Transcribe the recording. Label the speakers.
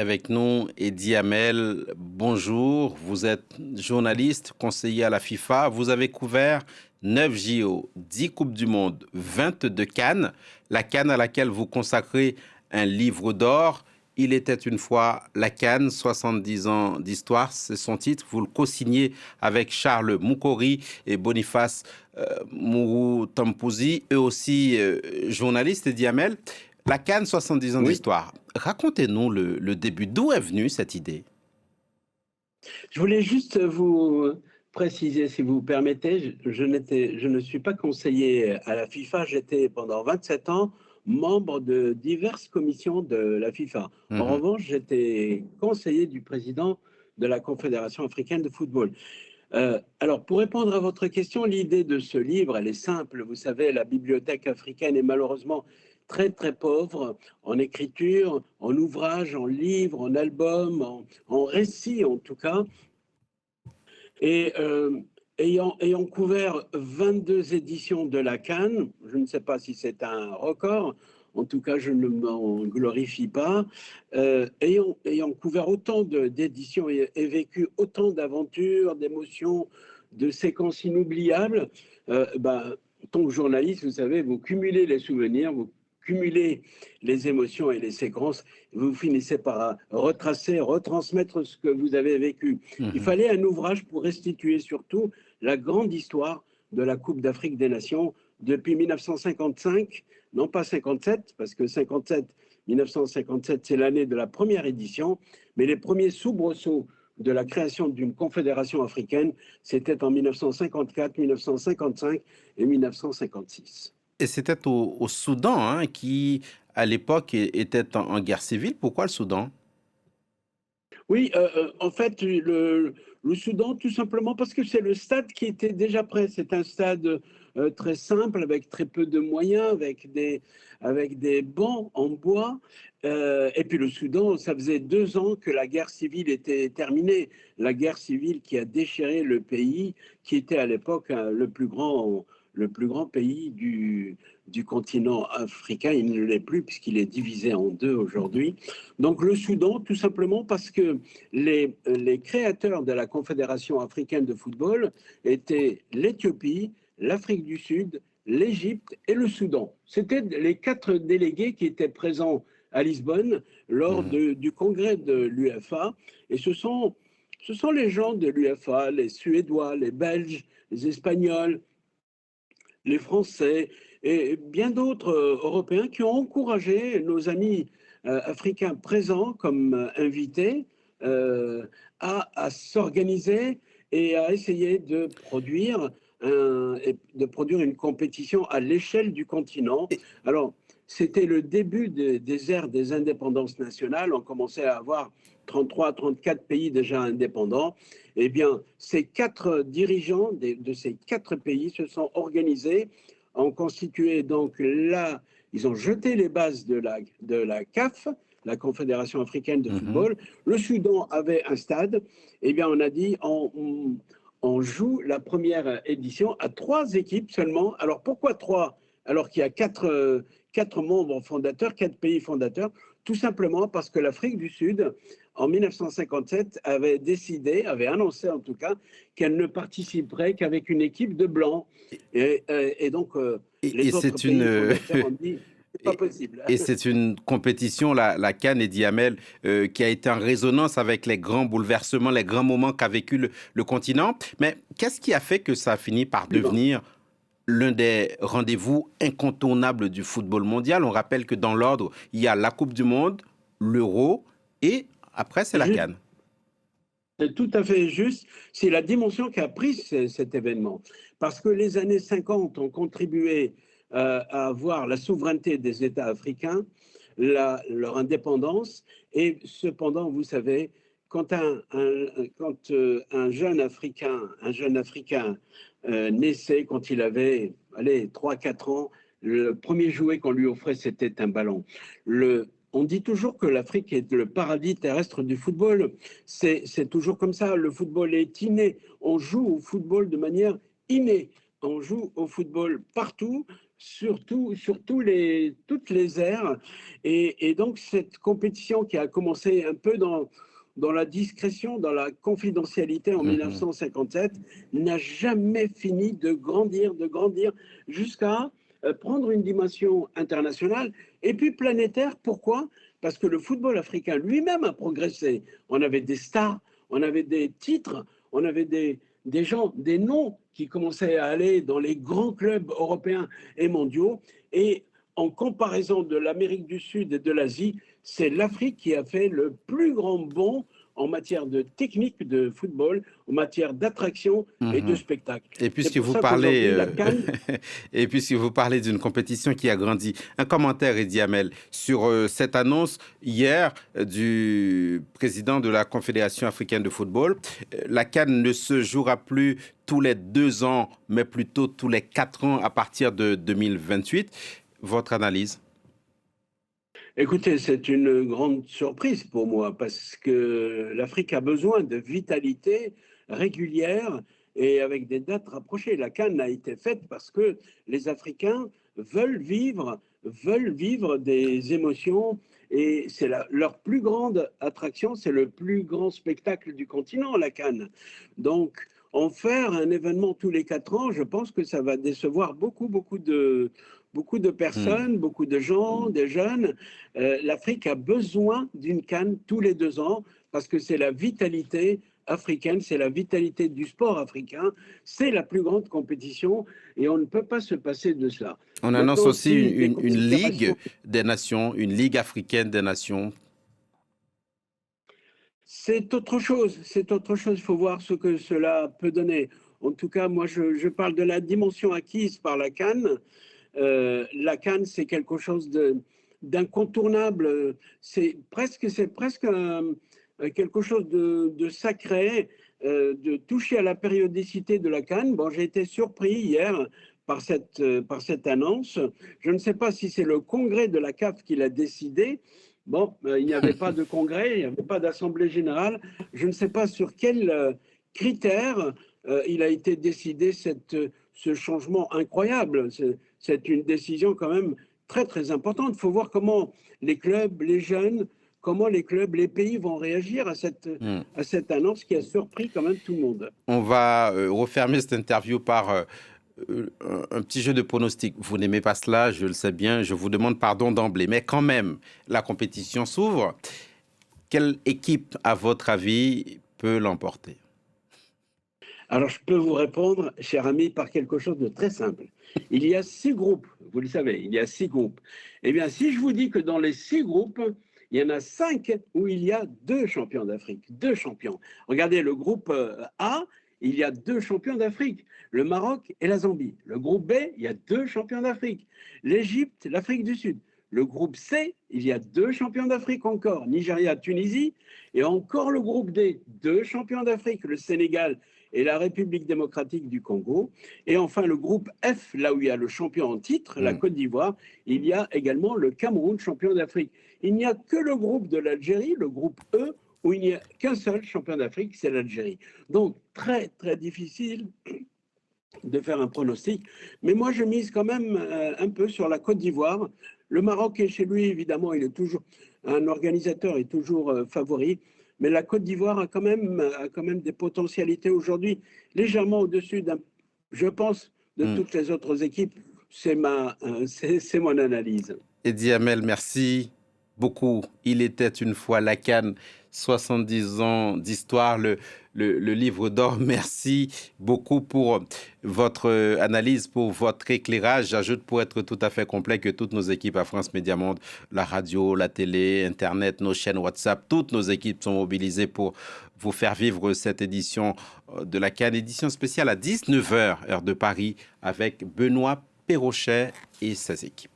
Speaker 1: Avec nous, Eddie Hamel, bonjour. Vous êtes journaliste, conseiller à la FIFA. Vous avez couvert 9 JO, 10 Coupes du Monde, 22 Cannes. La Cannes à laquelle vous consacrez un livre d'or. Il était une fois la Cannes, 70 ans d'histoire. C'est son titre. Vous le co-signez avec Charles Moukori et Boniface Mourou Tampouzi, eux aussi journalistes, Eddie Hamel. La Cannes, 70 ans
Speaker 2: Oui,
Speaker 1: d'histoire. Racontez-nous le début. D'où est venue cette idée?
Speaker 2: je voulais juste vous préciser, si vous permettez, je ne suis pas conseiller à la FIFA, j'étais pendant 27 ans membre de diverses commissions de la FIFA. En
Speaker 1: Mhm.
Speaker 2: revanche, j'étais conseiller du président de la Confédération africaine de football. Alors, pour répondre à votre question, l'idée de ce livre, elle est simple. Vous savez, la bibliothèque africaine est malheureusement très, très pauvre en écriture, en ouvrages, en livres, en albums, en récits en tout cas. Et ayant couvert 22 éditions de la Cannes, je ne sais pas si c'est un record, en tout cas je ne m'en glorifie pas, ayant couvert autant d'éditions et vécu autant d'aventures, d'émotions, de séquences inoubliables, ben, en tant que journaliste, vous savez, vous cumulez les souvenirs, vous cumulez les émotions et les séquences, vous finissez par retracer, retransmettre ce que vous avez vécu. Il
Speaker 1: Mhm.
Speaker 2: fallait un ouvrage pour restituer surtout la grande histoire de la Coupe d'Afrique des Nations depuis 1955, non pas 57, parce que 1957, c'est l'année de la première édition, mais les premiers soubresauts de la création d'une confédération africaine, c'était en 1954, 1955 et 1956.
Speaker 1: Et c'était au Soudan, hein, qui, à l'époque, était en guerre civile. Pourquoi le Soudan?
Speaker 2: Oui, en fait, le Soudan, tout simplement parce que c'est le stade qui était déjà prêt. C'est un stade très simple, avec très peu de moyens, avec des bancs en bois. Et puis le Soudan, ça faisait 2 ans que la guerre civile était terminée. La guerre civile qui a déchiré le pays, qui était à l'époque le plus grand pays du continent africain. Il ne l'est plus puisqu'il est divisé en deux aujourd'hui. Donc le Soudan, tout simplement parce que les créateurs de la Confédération africaine de football étaient l'Éthiopie, l'Afrique du Sud, l'Égypte et le Soudan. C'étaient les 4 délégués qui étaient présents à Lisbonne lors
Speaker 1: Mhm.
Speaker 2: du congrès de l'UEFA. Et ce sont les gens de l'UEFA, les Suédois, les Belges, les Espagnols, les Français et bien d'autres Européens qui ont encouragé nos amis africains présents comme invités euh, à s'organiser et à essayer de produire une compétition à l'échelle du continent.
Speaker 1: Et,
Speaker 2: Alors, c'était le début des ères des indépendances nationales. On commençait à avoir 33, 34 pays déjà indépendants. Eh bien, ces 4 dirigeants de ces 4 pays se sont organisés, ont constitué donc là, ils ont jeté les bases de la CAF, la Confédération africaine de
Speaker 1: mhm.
Speaker 2: football. Le Soudan avait un stade. Eh bien, on a dit, on joue la première édition à 3 équipes seulement. Alors pourquoi 3? Alors qu'il y a 4 membres fondateurs, 4 pays fondateurs, tout simplement parce que l'Afrique du Sud, en 1957, avait annoncé en tout cas, qu'elle ne participerait qu'avec une équipe de blancs. Et donc,
Speaker 1: et
Speaker 2: les autres
Speaker 1: c'est une,
Speaker 2: pays fondateurs ont dit, c'est pas
Speaker 1: et,
Speaker 2: possible.
Speaker 1: et c'est une compétition, la CAN et Diamel, qui a été en résonance avec les grands bouleversements, les grands moments qu'a vécu le continent. Mais qu'est-ce qui a fait que ça a fini par devenir l'un des rendez-vous incontournables du football mondial? On rappelle que dans l'ordre, il y a la Coupe du Monde, l'Euro et après, c'est la CAN.
Speaker 2: C'est tout à fait juste. C'est la dimension qu'a pris cet événement. Parce que les années 50 ont contribué à avoir la souveraineté des États africains, leur indépendance. Et cependant, vous savez, quand un jeune Africain naissait, quand il avait, allez, 3, 4 ans, le premier jouet qu'on lui offrait, c'était un ballon. On dit toujours que l'Afrique est le paradis terrestre du football. C'est toujours comme ça. Le football est inné. On joue au football de manière innée. On joue au football partout, toutes les aires. Et donc, cette compétition qui a commencé un peu dans la discrétion, dans la confidentialité en
Speaker 1: Mhm.
Speaker 2: 1957, n'a jamais fini de grandir, jusqu'à prendre une dimension internationale et puis planétaire. Pourquoi? Parce que le football africain lui-même a progressé. On avait des stars, on avait des titres, on avait des gens, des noms qui commençaient à aller dans les grands clubs européens et mondiaux. Et en comparaison de l'Amérique du Sud et de l'Asie, c'est l'Afrique qui a fait le plus grand bond en matière de technique de football, en matière d'attraction et de
Speaker 1: Mhm.
Speaker 2: spectacle.
Speaker 1: Et
Speaker 2: C'est
Speaker 1: puisque
Speaker 2: pour
Speaker 1: vous
Speaker 2: ça
Speaker 1: parlez,
Speaker 2: qu'aujourd'hui, la CAN,
Speaker 1: et puisque vous parlez d'une compétition qui a grandi, un commentaire, Eddie Hamel, sur cette annonce hier du président de la Confédération africaine de football. La CAN ne se jouera plus tous les 2 ans, mais plutôt tous les 4 ans à partir de 2028. Votre analyse?
Speaker 2: écoutez, c'est une grande surprise pour moi parce que l'Afrique a besoin de vitalité régulière et avec des dates rapprochées. La CAN a été faite parce que les Africains veulent vivre des émotions et c'est leur plus grande attraction, c'est le plus grand spectacle du continent, la CAN. Donc, en faire un événement tous les 4 ans, je pense que ça va décevoir beaucoup de
Speaker 1: Hmm.
Speaker 2: personnes, beaucoup de gens, des jeunes. L'Afrique a besoin d'une CAN tous les 2 ans parce que c'est la vitalité africaine, c'est la vitalité du sport africain, c'est la plus grande compétition et on ne peut pas se passer de cela.
Speaker 1: On annonce
Speaker 2: Maintenant,
Speaker 1: aussi
Speaker 2: si des
Speaker 1: une
Speaker 2: considérations,
Speaker 1: ligue des nations, une ligue africaine des nations.
Speaker 2: c'est autre chose, il faut voir ce que cela peut donner. En tout cas, moi, je parle de la dimension acquise par la CAN. La CAN, c'est quelque chose d'incontournable. C'est presque quelque chose de sacré, de toucher à la périodicité de la CAN. Bon, j'ai été surpris hier par cette annonce. Je ne sais pas si c'est le congrès de la CAF qui l'a décidé. Bon, il n'y avait pas de congrès, il n'y avait pas d'assemblée générale. Je ne sais pas sur quels critères il a été décidé ce changement incroyable. C'est une décision quand même très, très importante. Il faut voir comment les clubs, les jeunes, comment les clubs, les pays vont réagir
Speaker 1: Hmm.
Speaker 2: à cette annonce qui a surpris quand même tout le monde.
Speaker 1: On va refermer cette interview par un petit jeu de pronostic. Vous n'aimez pas cela, je le sais bien, je vous demande pardon d'emblée. Mais quand même, la compétition s'ouvre. Quelle équipe, à votre avis, peut l'emporter?
Speaker 2: Alors, je peux vous répondre, cher ami, par quelque chose de très simple. Il y a 6 groupes, vous le savez, il y a 6 groupes. Eh bien, si je vous dis que dans les 6 groupes, il y en a 5 où il y a 2 champions d'Afrique, 2 champions. Regardez, le groupe A, il y a 2 champions d'Afrique, le Maroc et la Zambie. Le groupe B, il y a 2 champions d'Afrique, l'Égypte, l'Afrique du Sud. Le groupe C, il y a 2 champions d'Afrique encore, Nigeria, Tunisie, et encore le groupe D, 2 champions d'Afrique, le Sénégal et la République démocratique du Congo. Et enfin, le groupe F, là où il y a le champion en titre, la
Speaker 1: Hmm.
Speaker 2: Côte d'Ivoire, il y a également le Cameroun, champion d'Afrique. Il n'y a que le groupe de l'Algérie, le groupe E, où il n'y a qu'un seul champion d'Afrique, c'est l'Algérie. Donc, très, très difficile de faire un pronostic. Mais moi, je mise quand même un peu sur la Côte d'Ivoire. Le Maroc est chez lui, évidemment, il est toujours un organisateur, est toujours favori. Mais la Côte d'Ivoire a quand même des potentialités aujourd'hui légèrement au-dessus, je pense, de
Speaker 1: Hmm.
Speaker 2: toutes les autres équipes. C'est mon analyse.
Speaker 1: Eddie Hamel, merci beaucoup. Il était une fois la CAN, 70 ans d'histoire, le livre d'or. Merci beaucoup pour votre analyse, pour votre éclairage. J'ajoute pour être tout à fait complet que toutes nos équipes à France Média Monde, la radio, la télé, Internet, nos chaînes WhatsApp, toutes nos équipes sont mobilisées pour vous faire vivre cette édition de la CAN, édition spéciale à 19 h, heure de Paris, avec Benoît Perrochet et ses équipes.